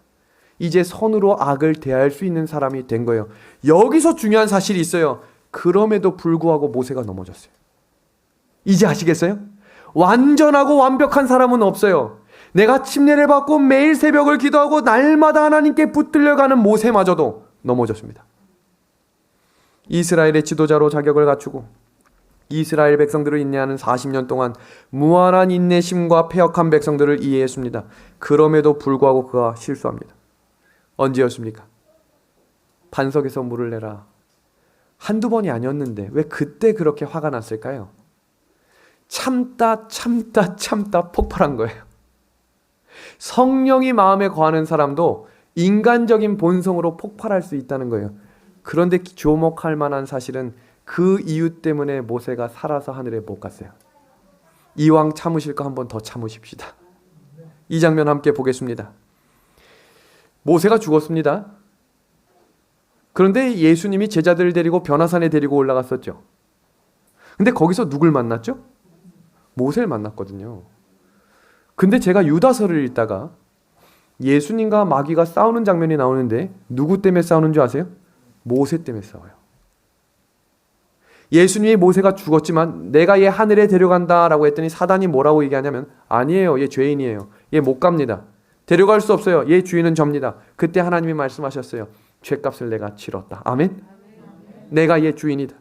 이제 선으로 악을 대할 수 있는 사람이 된 거예요. 여기서 중요한 사실이 있어요. 그럼에도 불구하고 모세가 넘어졌어요. 이제 아시겠어요? 완전하고 완벽한 사람은 없어요. 내가 침례를 받고 매일 새벽을 기도하고 날마다 하나님께 붙들려가는 모세마저도 넘어졌습니다. 이스라엘의 지도자로 자격을 갖추고 이스라엘 백성들을 인내하는 40년 동안 무한한 인내심과 패역한 백성들을 이해했습니다. 그럼에도 불구하고 그가 실수합니다. 언제였습니까? 반석에서 물을 내라. 한두 번이 아니었는데 왜 그때 그렇게 화가 났을까요? 참다 폭발한 거예요. 성령이 마음에 거하는 사람도 인간적인 본성으로 폭발할 수 있다는 거예요. 그런데 주목할 만한 사실은 그 이유 때문에 모세가 살아서 하늘에 못 갔어요. 이왕 참으실 거 한번 더 참으십시다. 이 장면 함께 보겠습니다. 모세가 죽었습니다. 그런데 예수님이 제자들을 데리고 변화산에 데리고 올라갔었죠. 근데 거기서 누굴 만났죠? 모세를 만났거든요. 근데 제가 유다서를 읽다가 예수님과 마귀가 싸우는 장면이 나오는데 누구 때문에 싸우는 줄 아세요? 모세 때문에 싸워요. 예수님이 모세가 죽었지만 내가 얘 하늘에 데려간다라고 했더니 사단이 뭐라고 얘기하냐면 아니에요. 얘 죄인이에요. 얘 못 갑니다. 데려갈 수 없어요. 얘 주인은 접니다. 그때 하나님이 말씀하셨어요. 죄값을 내가 치렀다. 아멘. 내가 얘 주인이다.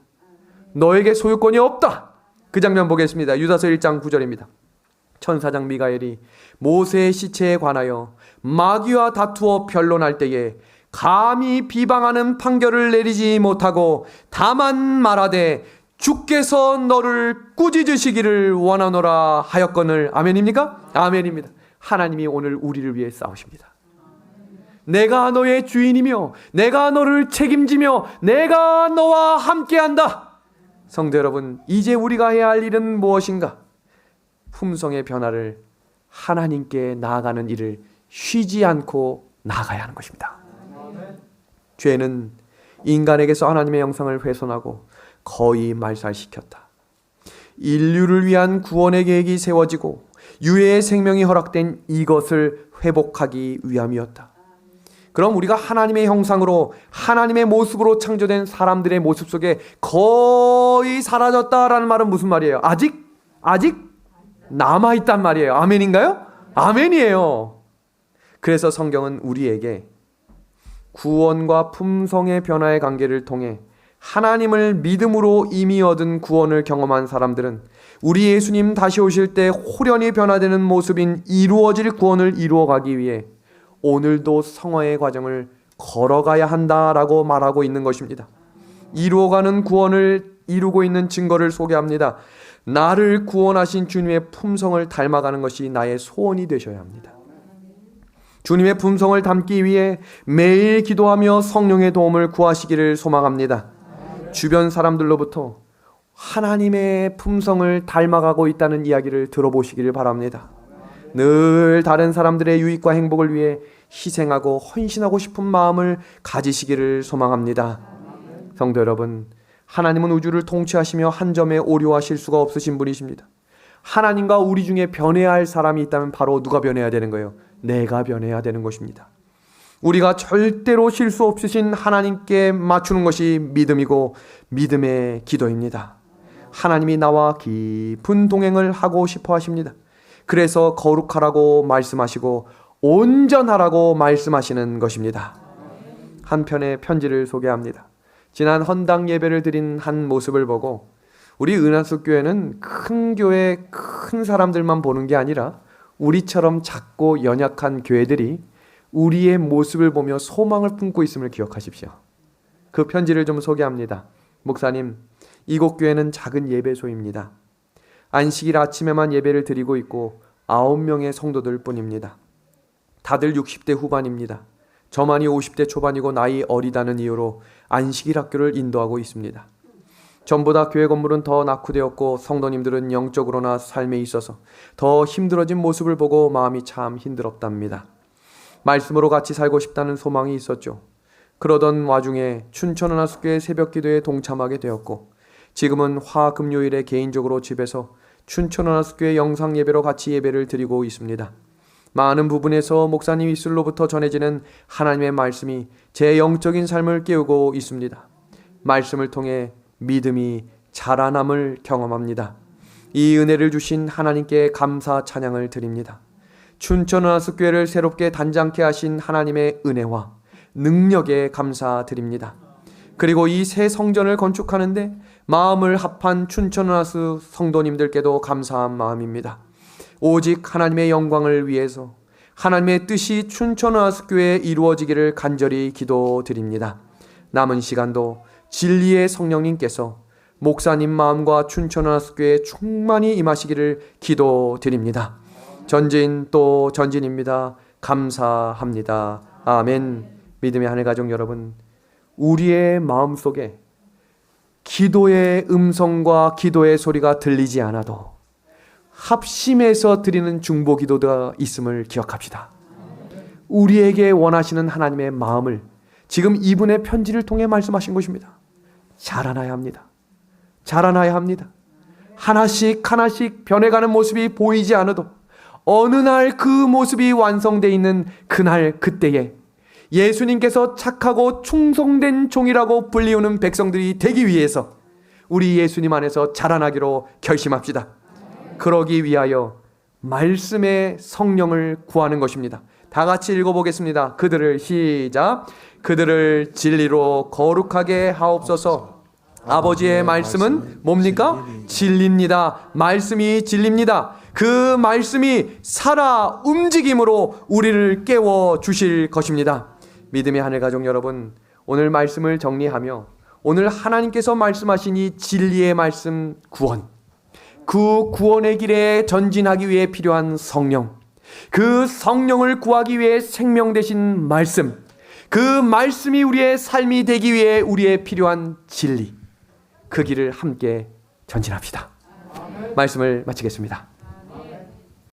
너에게 소유권이 없다. 그 장면 보겠습니다. 유다서 1장 9절입니다. 천사장 미가엘이 모세의 시체에 관하여 마귀와 다투어 변론할 때에 감히 비방하는 판결을 내리지 못하고 다만 말하되 주께서 너를 꾸짖으시기를 원하노라 하였거늘. 아멘입니까? 아멘입니다. 하나님이 오늘 우리를 위해 싸우십니다. 내가 너의 주인이며 내가 너를 책임지며 내가 너와 함께한다. 성도 여러분, 이제 우리가 해야 할 일은 무엇인가? 품성의 변화를 하나님께 나아가는 일을 쉬지 않고 나아가야 하는 것입니다. 죄는 인간에게서 하나님의 영상을 훼손하고 거의 말살시켰다. 인류를 위한 구원의 계획이 세워지고 유해의 생명이 허락된 이것을 회복하기 위함이었다. 그럼 우리가 하나님의 형상으로 하나님의 모습으로 창조된 사람들의 모습 속에 거의 사라졌다라는 말은 무슨 말이에요? 아직 남아있단 말이에요. 아멘인가요? 아멘이에요. 그래서 성경은 우리에게 구원과 품성의 변화의 관계를 통해 하나님을 믿음으로 이미 얻은 구원을 경험한 사람들은 우리 예수님 다시 오실 때 호련히 변화되는 모습인 이루어질 구원을 이루어가기 위해 오늘도 성화의 과정을 걸어가야 한다라고 말하고 있는 것입니다. 이루어가는 구원을 이루고 있는 증거를 소개합니다. 나를 구원하신 주님의 품성을 닮아가는 것이 나의 소원이 되셔야 합니다. 주님의 품성을 담기 위해 매일 기도하며 성령의 도움을 구하시기를 소망합니다. 주변 사람들로부터 하나님의 품성을 닮아가고 있다는 이야기를 들어보시기를 바랍니다. 늘 다른 사람들의 유익과 행복을 위해 희생하고 헌신하고 싶은 마음을 가지시기를 소망합니다. 성도 여러분, 하나님은 우주를 통치하시며 한 점에 오류하실 수가 없으신 분이십니다. 하나님과 우리 중에 변해야 할 사람이 있다면 바로 누가 변해야 되는 거예요? 내가 변해야 되는 것입니다. 우리가 절대로 실수 없으신 하나님께 맞추는 것이 믿음이고 믿음의 기도입니다. 하나님이 나와 깊은 동행을 하고 싶어 하십니다. 그래서 거룩하라고 말씀하시고 온전하라고 말씀하시는 것입니다. 한 편의 편지를 소개합니다. 지난 헌당 예배를 드린 한 모습을 보고 우리 은하수 교회는 큰 교회 큰 사람들만 보는 게 아니라 우리처럼 작고 연약한 교회들이 우리의 모습을 보며 소망을 품고 있음을 기억하십시오. 그 편지를 좀 소개합니다. 목사님, 이곳 교회는 작은 예배소입니다. 안식일 아침에만 예배를 드리고 있고 9명의 성도들 뿐입니다. 다들 60대 후반입니다. 저만이 50대 초반이고 나이 어리다는 이유로 안식일 학교를 인도하고 있습니다. 전보다 교회 건물은 더 낙후되었고 성도님들은 영적으로나 삶에 있어서 더 힘들어진 모습을 보고 마음이 참 힘들었답니다. 말씀으로 같이 살고 싶다는 소망이 있었죠. 그러던 와중에 춘천은하수교회 새벽기도에 동참하게 되었고 지금은 화금요일에 개인적으로 집에서 춘천은하수교회 영상예배로 같이 예배를 드리고 있습니다. 많은 부분에서 목사님 입술로부터 전해지는 하나님의 말씀이 제 영적인 삶을 깨우고 있습니다. 말씀을 통해 믿음이 자라남을 경험합니다. 이 은혜를 주신 하나님께 감사 찬양을 드립니다. 춘천은하수교회를 새롭게 단장케 하신 하나님의 은혜와 능력에 감사드립니다. 그리고 이 새 성전을 건축하는데 마음을 합한 춘천은하수 성도님들께도 감사한 마음입니다. 오직 하나님의 영광을 위해서 하나님의 뜻이 춘천은하수교회에 이루어지기를 간절히 기도드립니다. 남은 시간도 진리의 성령님께서 목사님 마음과 춘천은하수교회에 충만히 임하시기를 기도드립니다. 전진 또 전진입니다. 감사합니다. 아멘. 믿음의 하늘가족 여러분, 우리의 마음속에 기도의 음성과 기도의 소리가 들리지 않아도 합심해서 드리는 중보기도가 있음을 기억합시다. 우리에게 원하시는 하나님의 마음을 지금 이분의 편지를 통해 말씀하신 것입니다. 자라나야 합니다. 자라나야 합니다. 하나씩 하나씩 변해가는 모습이 보이지 않아도 어느 날 그 모습이 완성되어 있는 그날 그때에 예수님께서 착하고 충성된 종이라고 불리우는 백성들이 되기 위해서 우리 예수님 안에서 자라나기로 결심합시다. 그러기 위하여 말씀의 성령을 구하는 것입니다. 다 같이 읽어보겠습니다. 그들을 시작. 그들을 진리로 거룩하게 하옵소서. 아버지의 말씀은 뭡니까? 진리입니다. 말씀이 진리입니다. 그 말씀이 살아 움직임으로 우리를 깨워 주실 것입니다. 믿음의 하늘 가족 여러분, 오늘 말씀을 정리하며 오늘 하나님께서 말씀하신 이 진리의 말씀 구원, 그 구원의 길에 전진하기 위해 필요한 성령, 그 성령을 구하기 위해 생명 되신 말씀, 그 말씀이 우리의 삶이 되기 위해 우리의 필요한 진리, 그 길을 함께 전진합시다. 말씀을 마치겠습니다.